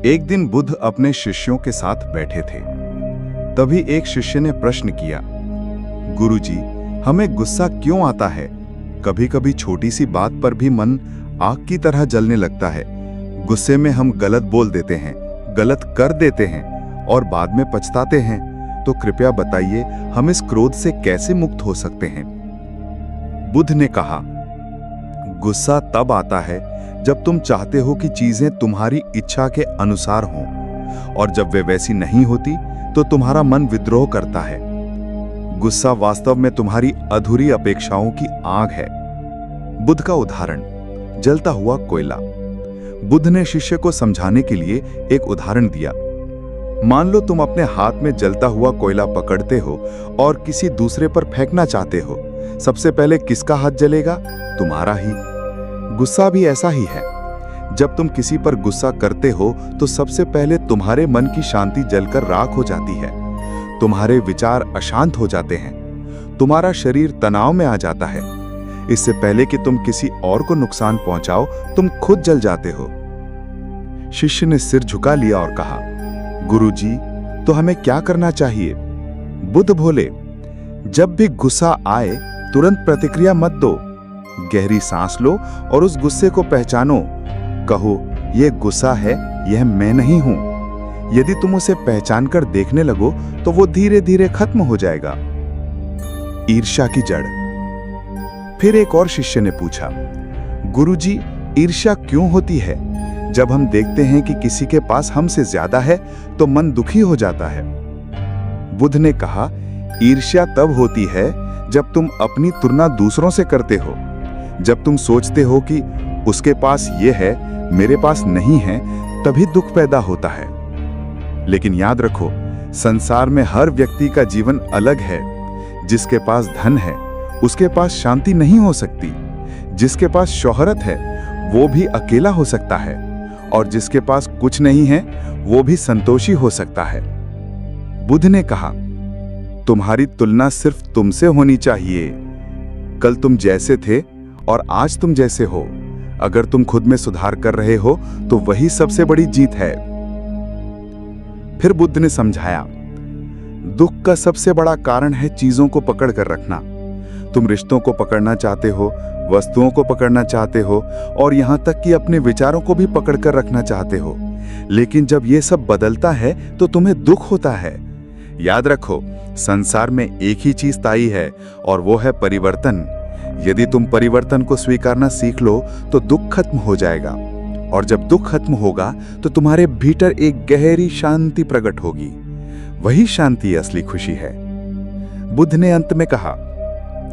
एक दिन बुद्ध अपने शिष्यों के साथ बैठे थे। तभी एक शिष्य ने प्रश्न किया, गुरुजी, हमें गुस्सा क्यों आता है? कभी-कभी छोटी सी बात पर भी मन आग की तरह जलने लगता है। गुस्से में हम गलत बोल देते हैं, गलत कर देते हैं और बाद में पछताते हैं। तो कृपया बताइए, हम इस क्रोध से कैसे मुक्त हो सकते हैं? बुद्ध ने कहा, गुस्सा तब आता है जब तुम चाहते हो कि चीजें तुम्हारी इच्छा के अनुसार हों, और जब वे वैसी नहीं होती तो तुम्हारा मन विद्रोह करता है। गुस्सा वास्तव में तुम्हारी अधूरी अपेक्षाओं की आग है। बुद्ध का उदाहरण, जलता हुआ कोयला। बुद्ध ने शिष्य को समझाने के लिए एक उदाहरण दिया। मान लो तुम अपने हाथ में जलता हुआ कोयला पकड़ते हो और किसी दूसरे पर फेंकना चाहते हो। सबसे पहले किसका हाथ जलेगा? तुम्हारा ही। गुस्सा भी ऐसा ही है। जब तुम किसी पर गुस्सा करते हो तो सबसे पहले तुम्हारे मन की शांति जलकर राख हो जाती है। तुम्हारे विचार अशांत हो जाते हैं। तुम्हारा शरीर तनाव में आ जाता है। इससे पहले कि तुम किसी और को नुकसान पहुंचाओ, तुम खुद जल जाते हो। शिष्य ने सिर झुका लिया और कहा, गुरुजी, तो हमें क्या करना चाहिए? बुद्ध बोले, जब भी गुस्सा आए तुरंत प्रतिक्रिया मत दो। गहरी सांस लो और उस गुस्से को पहचानो। कहो, यह गुस्सा है, यह मैं नहीं हूं। यदि तुम उसे पहचान कर देखने लगो तो वो धीरे धीरे खत्म हो जाएगा। ईर्ष्या की जड़। फिर एक और शिष्य ने पूछा, गुरुजी, ईर्ष्या क्यों होती है? जब हम देखते हैं कि किसी के पास हमसे ज्यादा है तो मन दुखी हो जाता है। बुद्ध ने कहा, ईर्ष्या तब होती है जब तुम अपनी तुलना दूसरों से करते हो। जब तुम सोचते हो कि उसके पास ये है, मेरे पास नहीं है, तभी दुख पैदा होता है। लेकिन याद रखो, संसार में हर व्यक्ति का जीवन अलग है। जिसके पास धन है उसके पास शांति नहीं हो सकती। जिसके पास शोहरत है वो भी अकेला हो सकता है, और जिसके पास कुछ नहीं है वो भी संतोषी हो सकता है। बुद्ध ने कहा, तुम्हारी तुलना सिर्फ तुमसे होनी चाहिए। कल तुम जैसे थे और आज तुम जैसे हो। अगर तुम खुद में सुधार कर रहे हो तो वही सबसे बड़ी जीत है। फिर बुद्ध ने समझाया, दुख का सबसे बड़ा कारण है चीजों को पकड़ कर रखना। तुम रिश्तों को पकड़ना चाहते हो, वस्तुओं को पकड़ना चाहते हो, और यहां तक कि अपने विचारों को भी पकड़ कर रखना चाहते हो। लेकिन जब ये सब बदलता है तो तुम्हें दुख होता है। याद रखो, संसार में एक ही चीज स्थायी है और वो है परिवर्तन। यदि तुम परिवर्तन को स्वीकारना सीख लो तो दुख खत्म हो जाएगा, और जब दुख खत्म होगा तो तुम्हारे भीतर एक गहरी शांति प्रकट होगी। वही शांति असली खुशी है। बुद्ध ने अंत में कहा,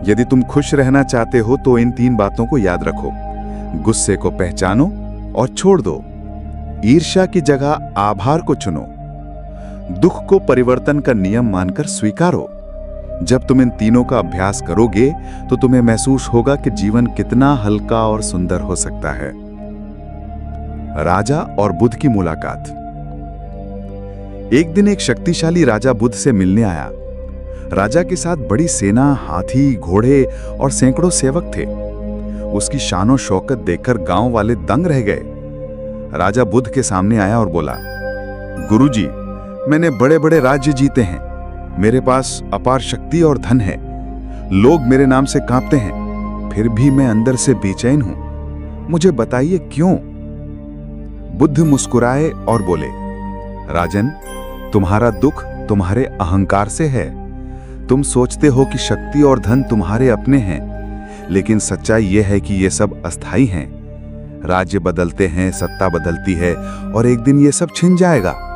यदि तुम खुश रहना चाहते हो तो इन 3 बातों को याद रखो। गुस्से को पहचानो और छोड़ दो। ईर्ष्या की जगह आभार को चुनो। दुख को परिवर्तन का नियम मानकर स्वीकारो। जब तुम इन तीनों का अभ्यास करोगे तो तुम्हें महसूस होगा कि जीवन कितना हल्का और सुंदर हो सकता है। राजा और बुद्ध की मुलाकात। एक दिन एक शक्तिशाली राजा बुद्ध से मिलने आया। राजा के साथ बड़ी सेना, हाथी, घोड़े और सैकड़ों सेवक थे। उसकी शानो शौकत देखकर गांव वाले दंग रह गए। राजा बुद्ध के सामने आया और बोला, गुरुजी, मैंने बड़े बड़े राज्य जीते हैं। मेरे पास अपार शक्ति और धन है। लोग मेरे नाम से कांपते हैं, फिर भी मैं अंदर से बेचैन हूं। मुझे बताइए क्यों? बुद्ध मुस्कुराए और बोले, राजन, तुम्हारा दुख तुम्हारे अहंकार से है। तुम सोचते हो कि शक्ति और धन तुम्हारे अपने हैं, लेकिन सच्चाई यह है कि ये सब अस्थायी हैं। राज्य बदलते हैं, सत्ता बदलती है, और एक दिन ये सब छिन जाएगा।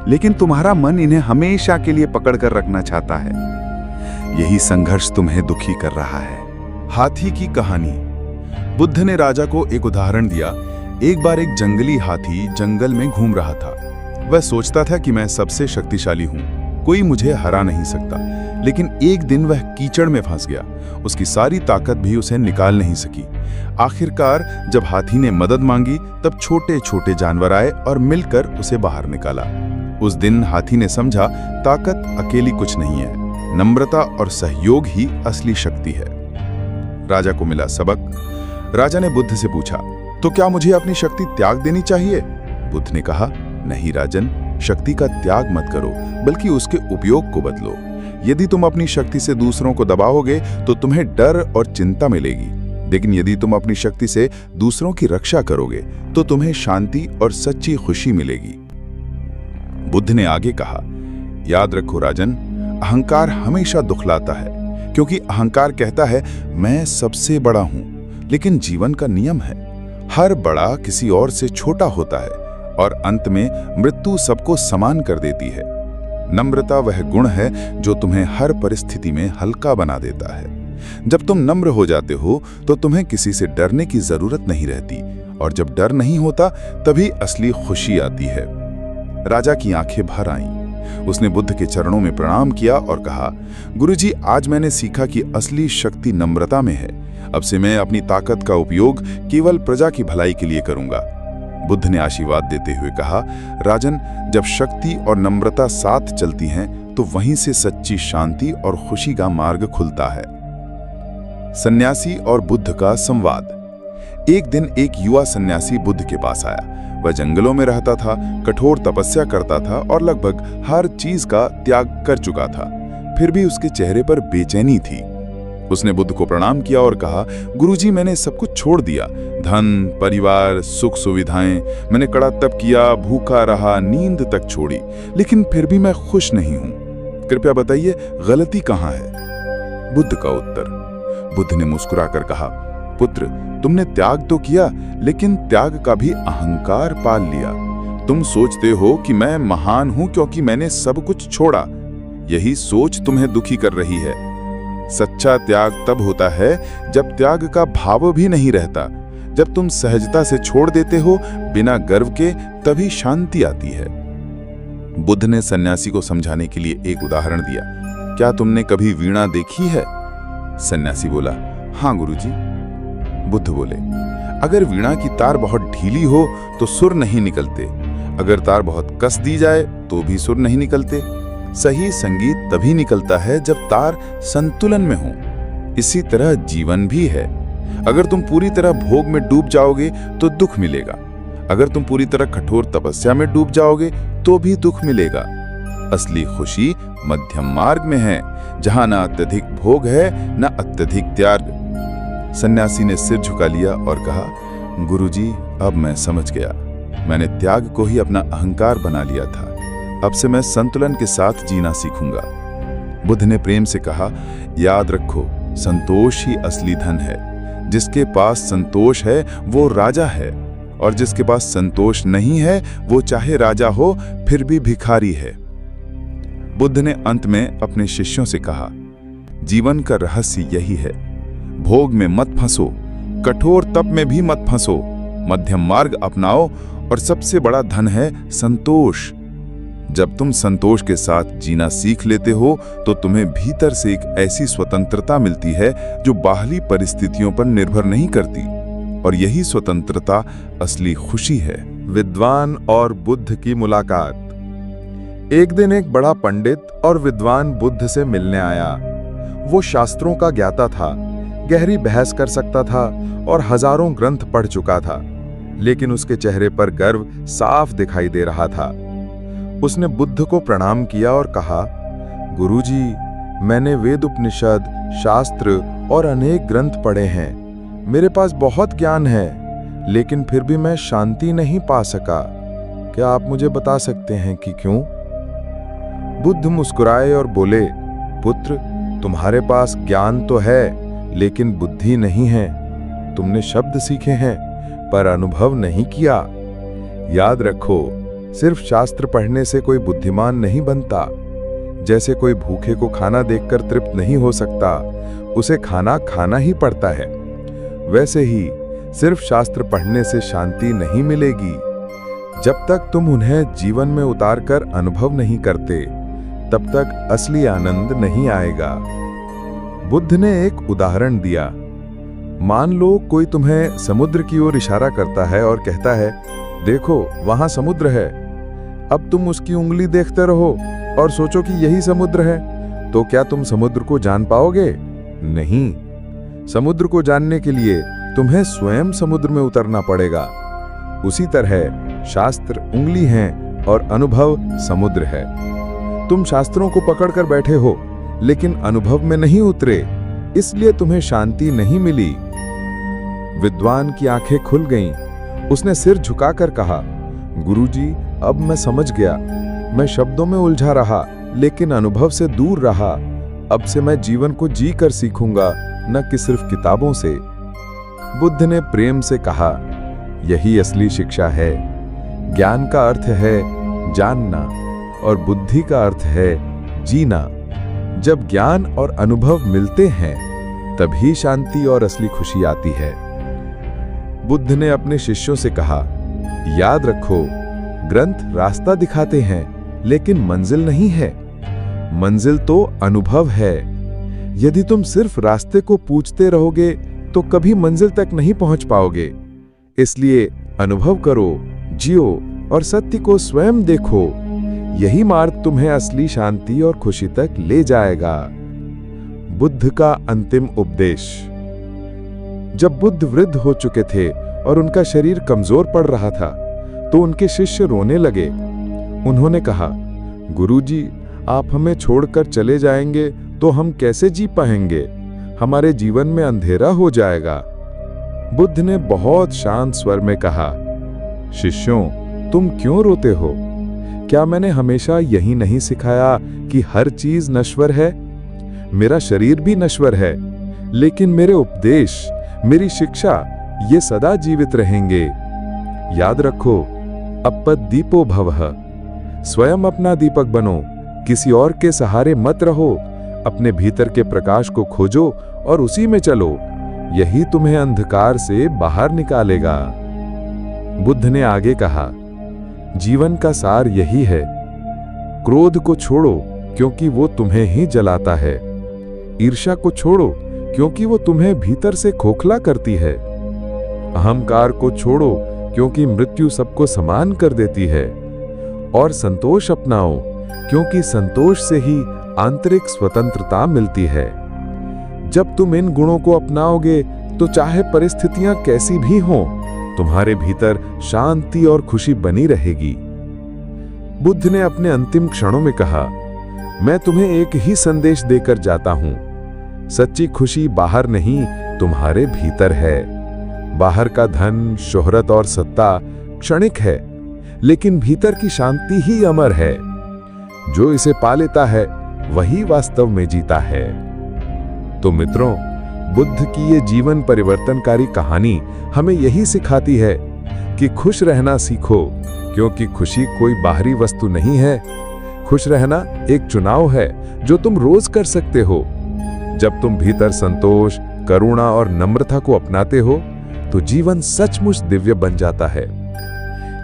लेकिन तुम्हारा मन इन्हें हमेशा के लिए पकड़ कर रखना चाहता है। यही संघर्ष तुम्हें दुखी कर रहा है। हाथी की कहानी। बुद्ध ने राजा को एक उदाहरण दिया। एक बार एक जंगली हाथी जंगल में घूम रहा था। वह सोचता था कि मैं सबसे शक्तिशाली हूं, कोई मुझे हरा नहीं सकता। लेकिन एक दिन वह कीचड़ में फंस गया। उसकी सारी ताकत भी उसे निकाल नहीं सकी। आखिरकार जब हाथी ने मदद मांगी तब छोटे छोटे जानवर आए और मिलकर उसे बाहर निकाला। उस दिन हाथी ने समझा, ताकत अकेली कुछ नहीं है, नम्रता और सहयोग ही असली शक्ति है। राजा को मिला सबक। राजा ने बुद्ध से पूछा, तो क्या मुझे अपनी शक्ति त्याग देनी चाहिए? बुद्ध ने कहा, नहीं राजन, शक्ति का त्याग मत करो, बल्कि उसके उपयोग को बदलो। यदि तुम अपनी शक्ति से दूसरों को दबाओगे तो तुम्हें डर और चिंता मिलेगी, लेकिन यदि तुम अपनी शक्ति से दूसरों की रक्षा करोगे तो तुम्हें शांति और सच्ची खुशी मिलेगी। बुद्ध ने आगे कहा, याद रखो राजन, अहंकार हमेशा दुखलाता है, क्योंकि अहंकार कहता है मैं सबसे बड़ा हूं। लेकिन जीवन का नियम है, हर बड़ा किसी और से छोटा होता है और अंत में मृत्यु सबको समान कर देती है। नम्रता वह गुण है जो तुम्हें हर परिस्थिति में हल्का बना देता है। जब तुम नम्र हो जाते हो तो तुम्हें किसी से डरने की जरूरत नहीं रहती, और जब डर नहीं होता तभी असली खुशी आती है। राजा की आंखें भर आईं। उसने बुद्ध के चरणों में प्रणाम किया और कहा, गुरुजी, आज मैंने सीखा कि असली शक्ति नम्रता में है। अब से मैं अपनी ताकत का उपयोग केवल प्रजा की भलाई के लिए करूंगा। बुद्ध ने आशीर्वाद देते हुए कहा, राजन, जब शक्ति और नम्रता साथ चलती हैं तो वहीं से सच्ची शांति और खुशी का मार्ग खुलता है। सन्यासी और बुद्ध का संवाद। एक दिन एक युवा सन्यासी बुद्ध के पास आया। वह जंगलों में रहता था, कठोर तपस्या करता था और लगभग हर चीज का त्याग कर चुका था। फिर भी उसके चेहरे पर बेचैनी थी। उसने बुद्ध को प्रणाम किया और कहा, गुरुजी, मैंने सब कुछ छोड़ दिया, धन, परिवार, सुख सुविधाएं। मैंने कड़ा तप किया, भूखा रहा, नींद तक छोड़ी, लेकिन फिर भी मैं खुश नहीं हूं। कृपया बताइए, गलती कहां है? बुद्ध का उत्तर। बुद्ध ने मुस्कुराकर कहा, पुत्र, तुमने त्याग तो किया, लेकिन त्याग का भी अहंकार पाल लिया। तुम सोचते हो कि मैं महान हूं क्योंकि मैंने सब कुछ छोड़ा। यही सोच तुम्हें दुखी कर रही है। सच्चा त्याग तब होता है जब त्याग का भाव भी नहीं रहता। जब तुम सहजता से छोड़ देते हो बिना गर्व के, तभी शांति आती है। बुद्ध ने सन्यासी को समझाने के लिए एक उदाहरण दिया। क्या तुमने कभी वीणा देखी है? सन्यासी बोला, हाँ गुरुजी। बुद्ध बोले, अगर वीणा की तार बहुत ढीली हो तो सुर नहीं निकलते, अगर तार बहुत कस दी जाए तो भी सुर नहीं निकलते। सही संगीत तभी निकलता है जब तार संतुलन में हो। इसी तरह जीवन भी है। अगर तुम पूरी तरह भोग में डूब जाओगे तो दुख मिलेगा, अगर तुम पूरी तरह कठोर तपस्या में डूब जाओगे तो भी दुख मिलेगा। असली खुशी मध्यम मार्ग में है, जहां न अत्यधिक भोग है न अत्यधिक त्याग। सन्यासी ने सिर झुका लिया और कहा, गुरुजी, अब मैं समझ गया। मैंने त्याग को ही अपना अहंकार बना लिया था। अब से मैं संतुलन के साथ जीना सीखूंगा। बुद्ध ने प्रेम से कहा, याद रखो, संतोष ही असली धन है। जिसके पास संतोष है वो राजा है, और जिसके पास संतोष नहीं है वो चाहे राजा हो फिर भी भिखारी है। बुद्ध ने अंत में अपने शिष्यों से कहा, जीवन का रहस्य यही है। भोग में मत फंसो, कठोर तप में भी मत फंसो, मध्यम मार्ग अपनाओ, और सबसे बड़ा धन है संतोष। जब तुम संतोष के साथ जीना सीख लेते हो तो तुम्हें भीतर से एक ऐसी स्वतंत्रता मिलती है जो बाहरी परिस्थितियों पर निर्भर नहीं करती, और यही स्वतंत्रता असली खुशी है। विद्वान और बुद्ध की मुलाकात। एक दिन एक बड़ा पंडित और विद्वान बुद्ध से मिलने आया। वो शास्त्रों का ज्ञाता था, गहरी बहस कर सकता था और हजारों ग्रंथ पढ़ चुका था, लेकिन उसके चेहरे पर गर्व साफ दिखाई दे रहा था। उसने बुद्ध को प्रणाम किया और कहा, गुरुजी, मैंने वेद, उपनिषद, शास्त्र और अनेक ग्रंथ पढ़े हैं। मेरे पास बहुत ज्ञान है, लेकिन फिर भी मैं शांति नहीं पा सका। क्या आप मुझे बता सकते हैं कि क्यों? बुद्ध मुस्कुराए और बोले, पुत्र, तुम्हारे पास ज्ञान तो है, लेकिन बुद्धि नहीं है। तुमने शब्द सीखे हैं पर अनुभव नहीं किया। याद रखो, सिर्फ शास्त्र पढ़ने से कोई बुद्धिमान नहीं बनता। जैसे कोई भूखे को खाना देखकर तृप्त नहीं हो सकता, उसे खाना खाना ही पड़ता है। वैसे ही सिर्फ शास्त्र पढ़ने से शांति नहीं मिलेगी। जब तक तुम उन्हें जीवन में उतारकर अनुभव नहीं करते, तब तक असली आनंद नहीं आएगा। बुद्ध ने एक उदाहरण दिया। मान लो कोई तुम्हें समुद्र की ओर इशारा करता है और कहता है, देखो वहां समुद्र है। अब तुम उसकी उंगली देखते रहो और सोचो कि यही समुद्र है, तो क्या तुम समुद्र को जान पाओगे? नहीं। समुद्र को जानने के लिए तुम्हें स्वयं समुद्र में उतरना पड़ेगा। उसी तरह शास्त्र उंगली हैं और अनुभव समुद्र है। तुम शास्त्रों को पकड़कर बैठे हो, लेकिन अनुभव में नहीं उतरे, इसलिए तुम्हें शांति नहीं मिली। विद्वान की आंखें खुल गईं। उसने सिर झुकाकर कहा, गुरुजी, अब मैं समझ गया। मैं शब्दों में उलझा रहा, लेकिन अनुभव से दूर रहा। अब से मैं जीवन को जी कर सीखूंगा, न कि सिर्फ किताबों से। बुद्ध ने प्रेम से कहा, यही असली शिक्षा है। ज्ञान का अर्थ है जानना और बुद्धि का अर्थ है जीना। जब ज्ञान और अनुभव मिलते हैं, तभी शांति और असली खुशी आती है। बुद्ध ने अपने शिष्यों से कहा, याद रखो, ग्रंथ रास्ता दिखाते हैं, लेकिन मंजिल नहीं है। मंजिल तो अनुभव है। यदि तुम सिर्फ रास्ते को पूछते रहोगे, तो कभी मंजिल तक नहीं पहुंच पाओगे। इसलिए अनुभव करो, जियो और सत्य को स्वयं देखो। यही मार्ग तुम्हें असली शांति और खुशी तक ले जाएगा। बुद्ध का अंतिम उपदेश। जब बुद्ध वृद्ध हो चुके थे और उनका शरीर कमजोर पड़ रहा था, तो उनके शिष्य रोने लगे। उन्होंने कहा, गुरुजी, आप हमें छोड़कर चले जाएंगे तो हम कैसे जी पाएंगे? हमारे जीवन में अंधेरा हो जाएगा। बुद्ध ने बहुत शांत स्वर में कहा, शिष्यों, तुम क्यों रोते हो? क्या मैंने हमेशा यही नहीं सिखाया कि हर चीज नश्वर है? मेरा शरीर भी नश्वर है, लेकिन मेरे उपदेश, मेरी शिक्षा, ये सदा जीवित रहेंगे। याद रखो, अपद दीपो भवः। स्वयं अपना दीपक बनो, किसी और के सहारे मत रहो। अपने भीतर के प्रकाश को खोजो और उसी में चलो। यही तुम्हें अंधकार से बाहर निकालेगा। बुद्ध ने आगे कहा, जीवन का सार यही है। क्रोध को छोड़ो, क्योंकि वो तुम्हें ही जलाता है। ईर्ष्या को छोड़ो, क्योंकि वो तुम्हें भीतर से खोखला करती है। अहंकार को छोड़ो, क्योंकि मृत्यु सबको समान कर देती है। और संतोष अपनाओ, क्योंकि संतोष से ही आंतरिक स्वतंत्रता मिलती है। जब तुम इन गुणों को अपनाओगे, तो चाहे परिस्थितियां कैसी भी हों, तुम्हारे भीतर शांति और खुशी बनी रहेगी। बुद्ध ने अपने अंतिम क्षणों में कहा, मैं तुम्हें एक ही संदेश देकर जाता हूं। सच्ची खुशी बाहर नहीं, तुम्हारे भीतर है। बाहर का धन, शोहरत और सत्ता क्षणिक है, लेकिन भीतर की शांति ही अमर है। जो इसे पा लेता है, वही वास्तव में जीता है। तो मित्रों, बुद्ध की ये जीवन परिवर्तनकारी कहानी हमें यही सिखाती है कि खुश रहना सीखो, क्योंकि खुशी कोई बाहरी वस्तु नहीं है। खुश रहना एक चुनाव है जो तुम रोज कर सकते हो। जब तुम भीतर संतोष, करुणा और नम्रता को अपनाते हो, तो जीवन सचमुच दिव्य बन जाता है।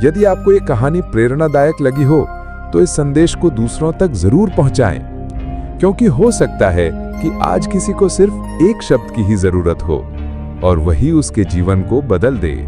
यदि आपको ये कहानी प्रेरणादायक लगी हो, तो इस संदेश को दूसरों तक जरूर पहुंचाएं, क्योंकि हो सकता है कि आज किसी को सिर्फ एक शब्द की ही जरूरत हो और वही उसके जीवन को बदल दे।